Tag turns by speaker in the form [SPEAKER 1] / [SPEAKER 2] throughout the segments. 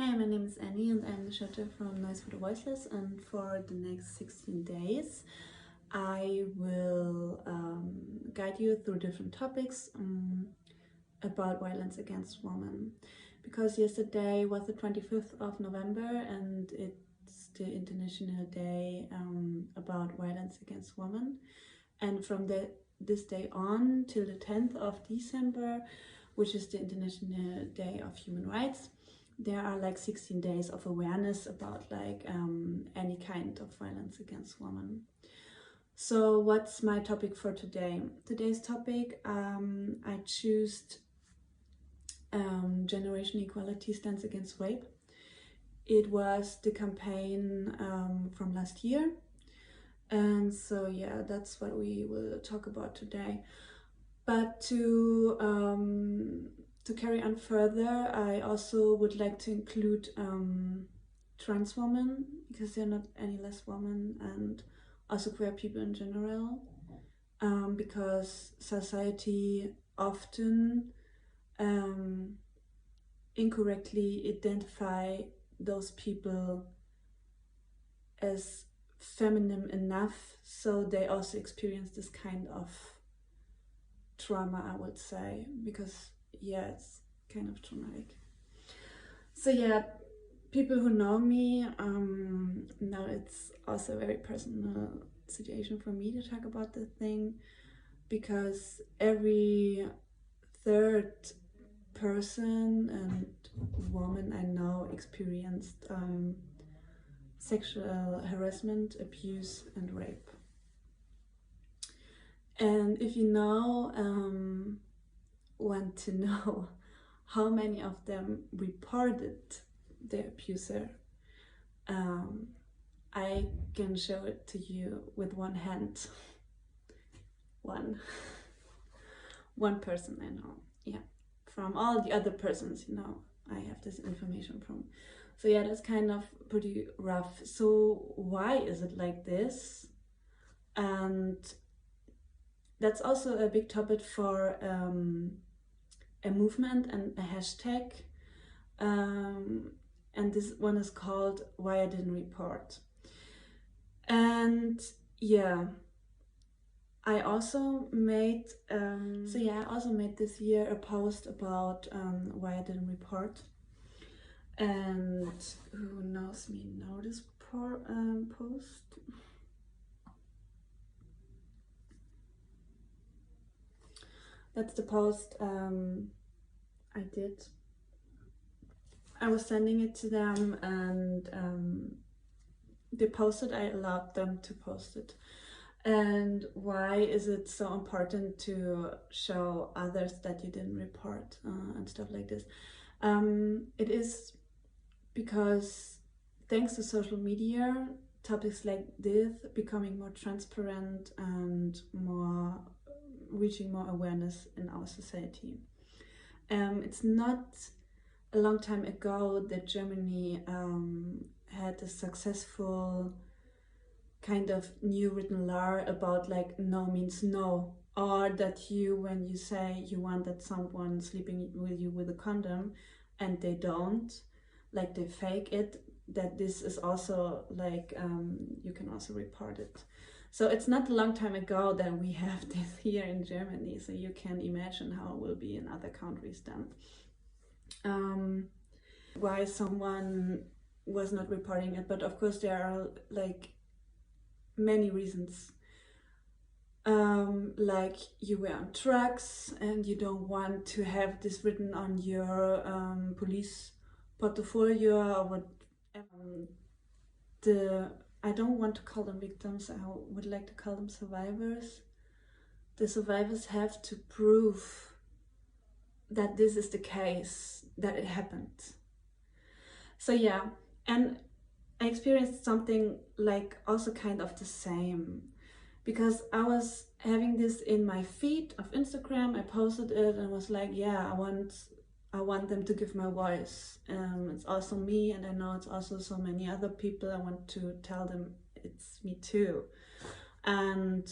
[SPEAKER 1] Hey, my name is Anny and I'm the shutter from Noise for the Voiceless, and for the next 16 days I will guide you through different topics about violence against women, because yesterday was the 25th of November and it's the International Day about violence against women, and from this day on till the 10th of December, which is the International Day of Human Rights, there are like 16 days of awareness about like any kind of violence against women. So what's my topic for today? Today's topic, I choose Generation Equality Stands Against Rape. It was the campaign from last year. And so yeah, that's what we will talk about today. But to carry on further, I also would like to include trans women, because they're not any less women, and also queer people in general, because society often incorrectly identify those people as feminine enough, so they also experience this kind of trauma, I would say, because yeah, it's kind of traumatic. So yeah, people who know me know it's also a very personal situation for me to talk about the thing, because every third person and woman I know experienced sexual harassment, abuse and rape. And if you now want to know how many of them reported their abuser, I can show it to you with one hand. One person I know, yeah. From all the other persons, you know, I have this information from. So yeah, that's kind of pretty rough. So why is it like this? And that's also a big topic for a movement and a hashtag, and this one is called Why I Didn't Report. And yeah, I also made I also made this year a post about why I didn't report, and who knows me know this post. That's the post I did. I was sending it to them, and they posted. I allowed them to post it. And why is it so important to show others that you didn't report and stuff like this? It is because thanks to social media, topics like this becoming more transparent and more reaching more awareness in our society. It's not a long time ago that Germany had a successful kind of new written law about like no means no, or that you, when you say you want that someone sleeping with you with a condom and they don't, like they fake it, that this is also like you can also report it. So it's not a long time ago that we have this here in Germany, so you can imagine how it will be in other countries then. Why someone was not reporting it, but of course there are like many reasons. Like you were on drugs and you don't want to have this written on your police portfolio, or what. I don't want to call them victims, I would like to call them survivors. The survivors have to prove that this is the case, that it happened. So yeah, and I experienced something like also kind of the same, because I was having this in my feed of Instagram. I posted it and was like, yeah, I want them to give my voice. It's also me, and I know it's also so many other people. I want to tell them it's me too. And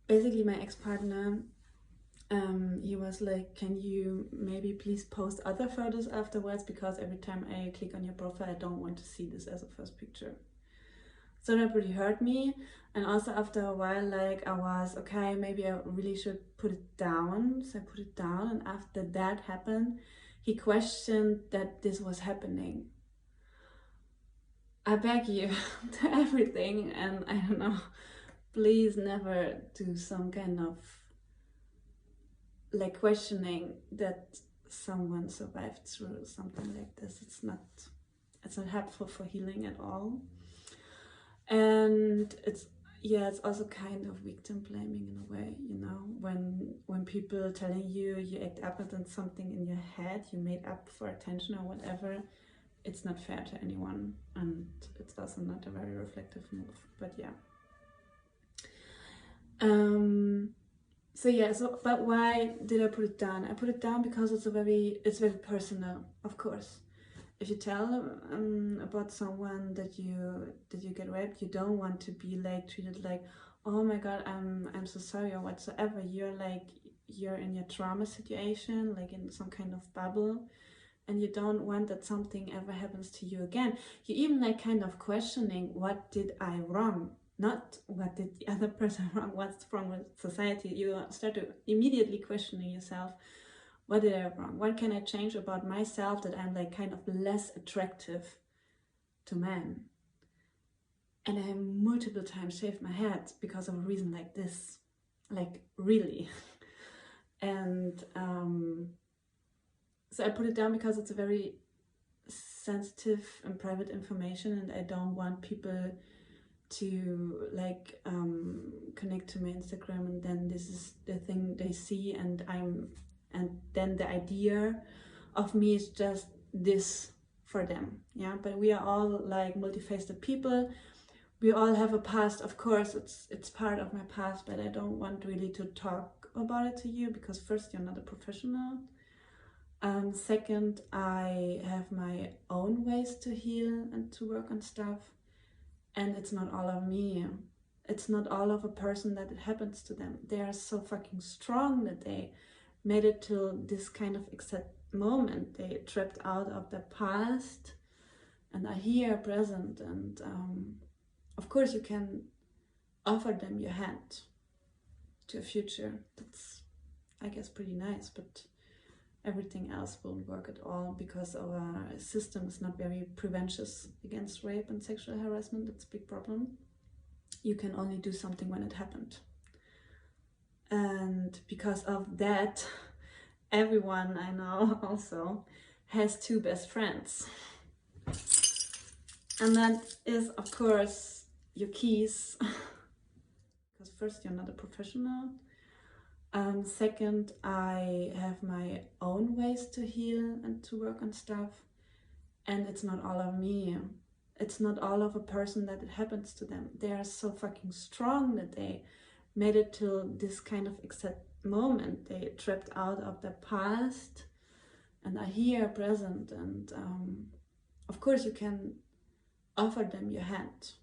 [SPEAKER 1] basically my ex-partner he was like, can you maybe please post other photos afterwards, because every time I click on your profile I don't want to see this as a first picture. So that really hurt me. And also after a while, like, I was, okay, maybe I really should put it down. So I put it down, and after that happened, he questioned that this was happening. I beg you to everything, and I don't know, please never do some kind of like questioning that someone survived through something like this. It's not helpful for healing at all. And it's also kind of victim blaming in a way, you know, when people telling you act up on something in your head, you made up for attention or whatever. It's not fair to anyone, and it's also not a very reflective move. But yeah. But why did I put it down? I put it down because it's very personal, of course. If you tell about someone that you get raped, you don't want to be like treated like, oh my god, I'm so sorry or whatsoever. You're in your trauma situation, like in some kind of bubble, and you don't want that something ever happens to you again. You even like kind of questioning, what did I wrong? Not what did the other person wrong, what's wrong with society. You start to immediately questioning yourself. What did I wrong? What can I change about myself that I'm like kind of less attractive to men? And I multiple times shaved my head because of a reason like this, like really. And so I put it down because it's a very sensitive and private information, and I don't want people to like connect to my Instagram, and then this is the thing they see, and then the idea of me is just this for them. Yeah, but we are all like multifaceted people. We all have a past, of course. It's part of my past, but I don't want really to talk about it to you, because first, you're not a professional. Second, I have my own ways to heal and to work on stuff. And it's not all of me. It's not all of a person that it happens to them. They are so fucking strong that they made it till this kind of exact moment. They trapped out of the past and are here present. And of course you can offer them your hand to a future. That's, I guess, pretty nice, but everything else won't work at all, because our system is not very preventious against rape and sexual harassment. That's a big problem. You can only do something when it happened. And because of that, everyone I know also has two best friends. And that is, of course, your keys. Because first, you're not a professional. Second, I have my own ways to heal and to work on stuff. And it's not all of me. It's not all of a person that it happens to them. They are so fucking strong that they made it till this kind of exact moment. They trapped out of the past and are here present. And of course you can offer them your hand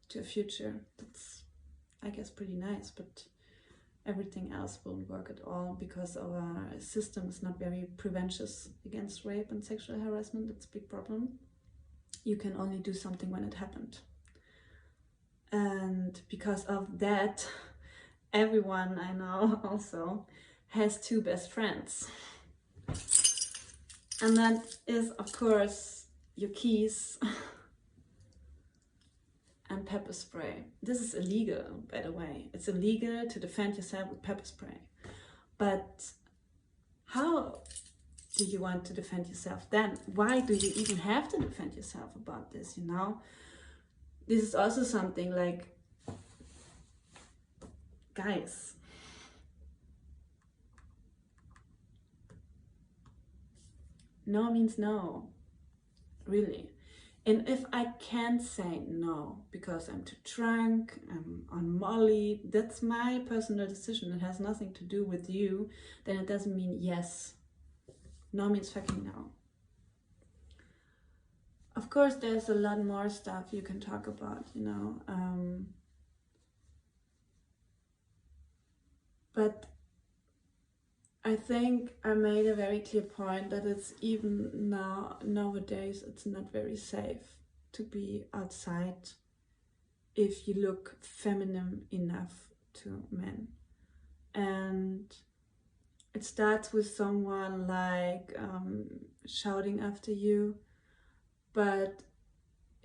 [SPEAKER 1] to a future. That's, I guess, pretty nice, but everything else won't work at all, because our system is not very preventious against rape and sexual harassment. That's a big problem. You can only do something when it happened. And because of that, everyone I know also has two best friends. And that is, of course, your keys and pepper spray. This is illegal, by the way. It's illegal to defend yourself with pepper spray. But how do you want to defend yourself then? Why do you even have to defend yourself about this, you know? This is also something like, guys, no means no, really. And if I can't say no because I'm too drunk, I'm on Molly, that's my personal decision. It has nothing to do with you. Then it doesn't mean yes. No means fucking no. Of course, there's a lot more stuff you can talk about, you know. But I think I made a very clear point that it's even nowadays it's not very safe to be outside if you look feminine enough to men. And it starts with someone like shouting after you, but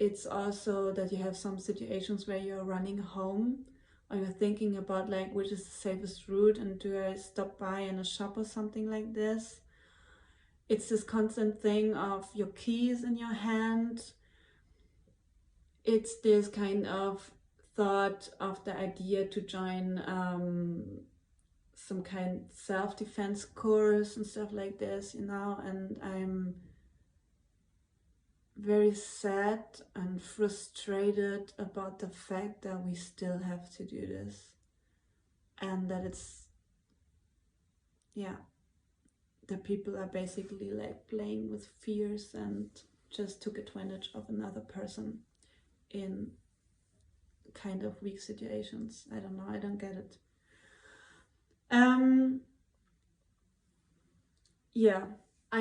[SPEAKER 1] it's also that you have some situations where you're running home or you're thinking about like which is the safest route and do I stop by in a shop or something like this. It's this constant thing of your keys in your hand. It's this kind of thought of the idea to join some kind of self-defense course and stuff like this, you know, and I'm very sad and frustrated about the fact that we still have to do this and that it's, yeah, that people are basically like playing with fears and just took advantage of another person in kind of weak situations. I don't know, I don't get it. Yeah, I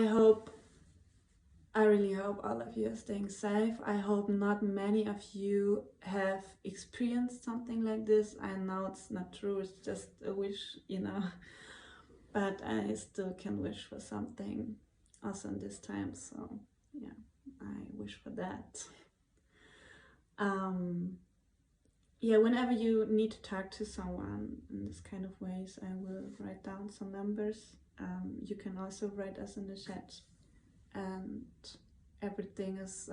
[SPEAKER 1] really hope all of you are staying safe. I hope not many of you have experienced something like this. I know it's not true, it's just a wish, you know, but I still can wish for something also in this time, so yeah, I wish for that. Yeah, whenever you need to talk to someone in this kind of ways, I will write down some numbers. You can also write us in the chat. And everything is,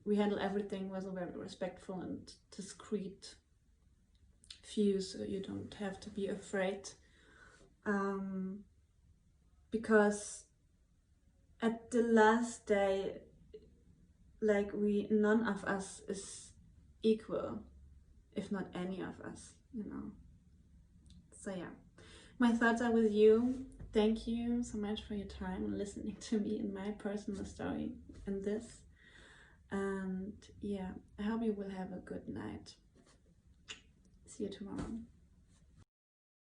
[SPEAKER 1] we handle everything with a very respectful and discreet view, so you don't have to be afraid. Because at the last day, like none of us is equal, if not any of us, you know. So yeah, my thoughts are with you. Thank you so much for your time and listening to me and my personal story in this. And yeah, I hope you will have a good night. See you tomorrow.